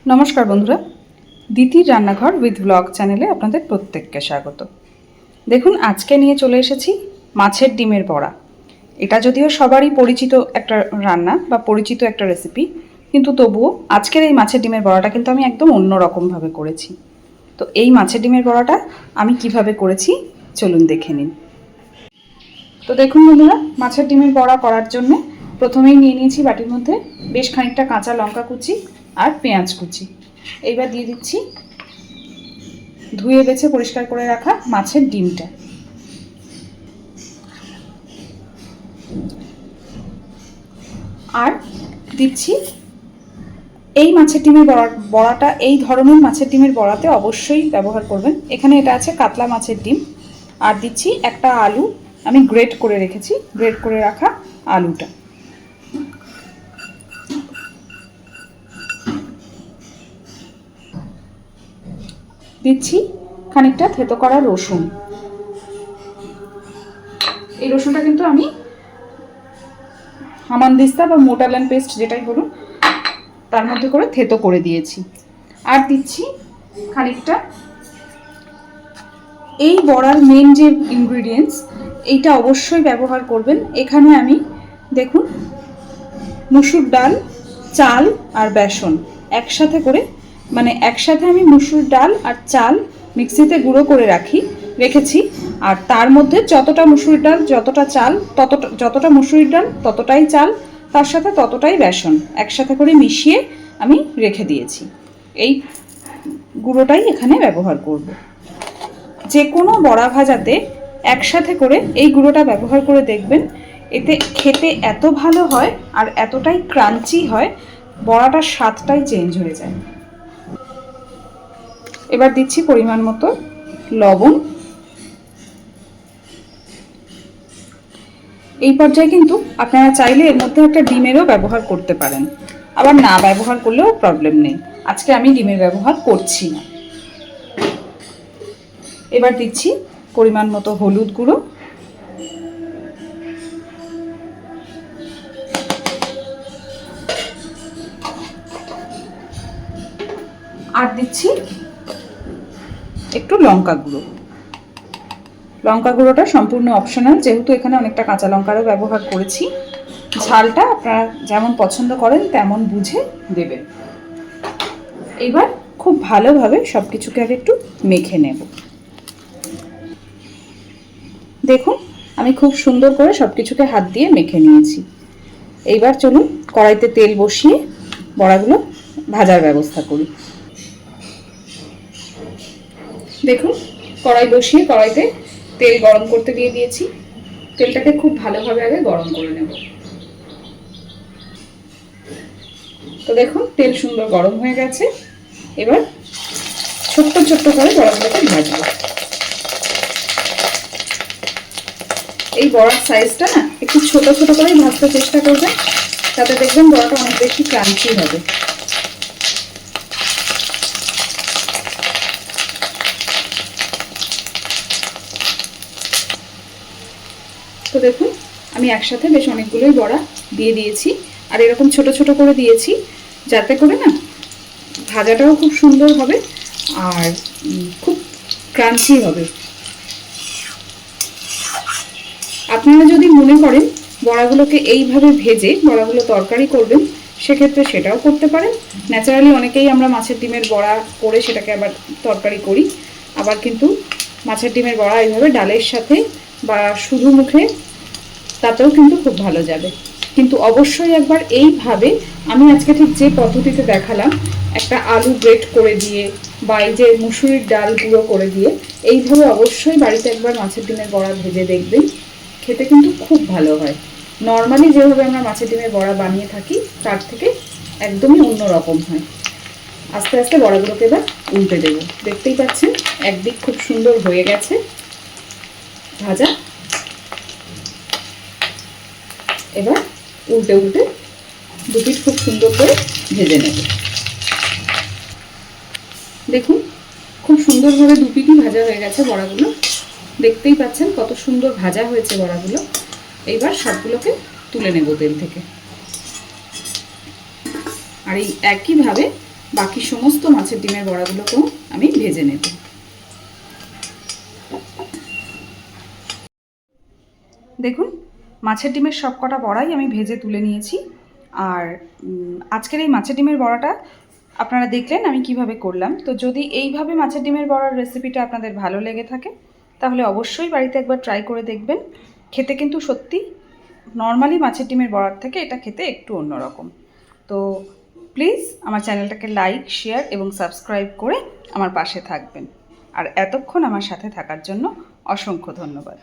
नमस्कार बंधुरा दीतिर रान्नाघर with blog चैनेले आपनादेर प्रत्येकके स्वागत। देखुन आज के निये चले एसेछि माछेर डिमेर बड़ा। एटा यदिओ सबारই परिचित एकटा रान्ना बा परिचित एकटा रेसिपि, किन्तु तबुओ आजकेर এই মাছের ডিমের বড়াটা কিন্তু আমি একদম অন্যরকম ভাবে করেছি। তো এই মাছের ডিমের বড়াটা আমি কিভাবে করেছি চলুন দেখে নিন। তো দেখুন বন্ধুরা, মাছের ডিমের বড়া করার জন্য প্রথমেই নিয়ে নিয়েছি বাটির মধ্যে বেশ খানিকটা কাঁচা লঙ্কা কুচি আর পেঁয়াজ কুচি। এইবার দিয়ে দিচ্ছি ধুয়ে বেছে পরিষ্কার করে রাখা মাছের ডিমটা। আর দিচ্ছি এই মাছের ডিমের বড়াটা এই ধরনের মাছের ডিমের বড়াতে অবশ্যই ব্যবহার করবেন। এখানে এটা আছে কাতলা মাছের ডিম। আর দিচ্ছি একটা আলু, আমি গ্রেট করে রেখেছি, গ্রেট করে রাখা আলুটা। দিচ্ছি খানিকটা থেতো করা রসুন। এই রসুনটা কিন্তু আমি হামানদিস্তা বা মোটালেন পেস্ট যেটাই বলুন তার মধ্যে করে থেতো করে দিয়েছি। আর দিচ্ছি খানিকটা এই বড়ার মেন যে ইনগ্রেডিয়েন্টস এইটা অবশ্যই ব্যবহার করবেন। এখানে আমি দেখুন মুসুর ডাল, চাল আর বেসন একসাথে করে, মানে একসাথে আমি মুসুর ডাল আর চাল মিক্সিতে গুঁড়ো করে রেখেছি। আর তার মধ্যে যতটা মুসুর ডাল যতটা চাল যতটা মুসুর ডাল ততটাই চাল, তার সাথে ততটাই বেসন একসাথে করে মিশিয়ে আমি রেখে দিয়েছি। এই গুঁড়োটাই এখানে ব্যবহার করব। যে কোনো বড়া ভাজাতে একসাথে করে এই গুঁড়োটা ব্যবহার করে দেখবেন, এতে খেতে এত ভালো হয় আর এতটাই ক্রাঞ্চি হয়, বড়াটার স্বাদটাই চেঞ্জ হয়ে যায়। এবার দিচ্ছি পরিমাণ মতো লবণ। এই পর্যায়ে কিন্তু আপনারা চাইলে এর মধ্যে একটা ডিমেরও ব্যবহার করতে পারেন, আবার না ব্যবহার করলেও প্রবলেম নেই। আজকে আমি ডিমের ব্যবহার করছি না। এবার দিচ্ছি পরিমাণ মতো হলুদ গুঁড়ো, আর দিচ্ছি একটু লঙ্কা গুঁড়ো। লঙ্কা গুঁড়োটা সম্পূর্ণ অপশনাল, যেহেতু এখানে অনেকটা কাঁচা লঙ্কারও ব্যবহার করেছি। ঝালটা আপনারা যেমন পছন্দ করেন তেমন বুঝে দেবেন। এবার খুব ভালোভাবে সব কিছুকে আগে একটু মেখে নেব। দেখুন আমি খুব সুন্দর করে সব কিছুকে হাত দিয়ে মেখে নিয়েছি। এইবার চলুন কড়াইতে তেল বসিয়ে বড়াগুলো ভাজার ব্যবস্থা করি। দেখুন কড়াই বসিয়ে কড়াইতে তেল গরম করতে দিয়ে দিয়েছি। তেলটাকে খুব ভালোভাবে আগে গরম করে নেব। তো দেখুন তেল সুন্দর গরম হয়ে গেছে। এবার ছোট্ট ছোট্ট করে বড়াগুলোকে ভাজবো। এই বড়ার সাইজটা না একটু ছোট ছোট করেই ভাজতে চেষ্টা করবেন, তাতে দেখবেন বড়াটা অনেক বেশি ক্রাঞ্চি হবে। তো দেখুন আমি একসাথে বেশ অনেকগুলোই বড়া দিয়ে দিয়েছি, আর এরকম ছোট ছোট করে দিয়েছি যাতে করে না ভাজাটাও খুব সুন্দর হবে আর খুব ক্রাঞ্চি হবে। আপনারা যদি মনে করেন বড়াগুলোকে এইভাবে ভেজে বড়াগুলো তরকারি করবেন, সেক্ষেত্রে সেটাও করতে পারেন। ন্যাচারালি অনেকেই আমরা মাছের ডিমের বড়া করে সেটাকে আবার তরকারি করি, আবার কিন্তু মাছের ডিমের বড়া এইভাবে ডালের সাথে বা শুধু মুখে তাতেও কিন্তু খুব ভালো যাবে। কিন্তু অবশ্যই একবার এইভাবে আমি আজকে ঠিক যে পদ্ধতিতে দেখালাম, একটা আলু গ্রেট করে দিয়ে বা এই যে মুসুরির ডাল গুঁড়ো করে দিয়ে এইভাবে অবশ্যই বাড়িতে একবার মাছের ডিমের বড়া ভেজে দেখবেন, খেতে কিন্তু খুব ভালো হয়। নর্মালি যেভাবে আমরা মাছের ডিমের বড়া বানিয়ে থাকি তার থেকে একদমই অন্য রকম হয়। আস্তে আস্তে বড়াগুলোকে এবার উল্টে দেব। দেখতেই পাচ্ছেন একদিক খুব সুন্দর হয়ে গেছে ভাজা। এবার উল্টে উল্টে দুপিঠ খুব সুন্দর করে ভেজে নেব। দেখুন খুব সুন্দরভাবে দুপিঠই ভাজা হয়ে গেছে বড়াগুলো। দেখতেই পাচ্ছেন কত সুন্দর ভাজা হয়েছে বড়াগুলো। এইবার সবগুলোকে তুলে নেব তেল থেকে। আর এই একইভাবে বাকি সমস্ত মাছের ডিমের বড়াগুলোকেও আমি ভেজে নেব। দেখুন, মাছের ডিমের সব কটা বড়াই আমি ভেজে তুলে নিয়েছি। আর আজকের এই মাছের ডিমের বড়াটা আপনারা দেখলেন আমি কিভাবে করলাম। তো যদি এইভাবে মাছের ডিমের বড়ার রেসিপিটা আপনাদের ভালো লেগে থাকে তাহলে অবশ্যই বাড়িতে একবার ট্রাই করে দেখবেন। খেতে কিন্তু সত্যি নর্মালি মাছের ডিমের বড়ার থেকে এটা খেতে একটু অন্যরকম। তো প্লিজ আমার চ্যানেলটাকে লাইক, শেয়ার এবং সাবস্ক্রাইব করে আমার পাশে থাকবেন। আর এতক্ষণ আমার সাথে থাকার জন্য অসংখ্য ধন্যবাদ।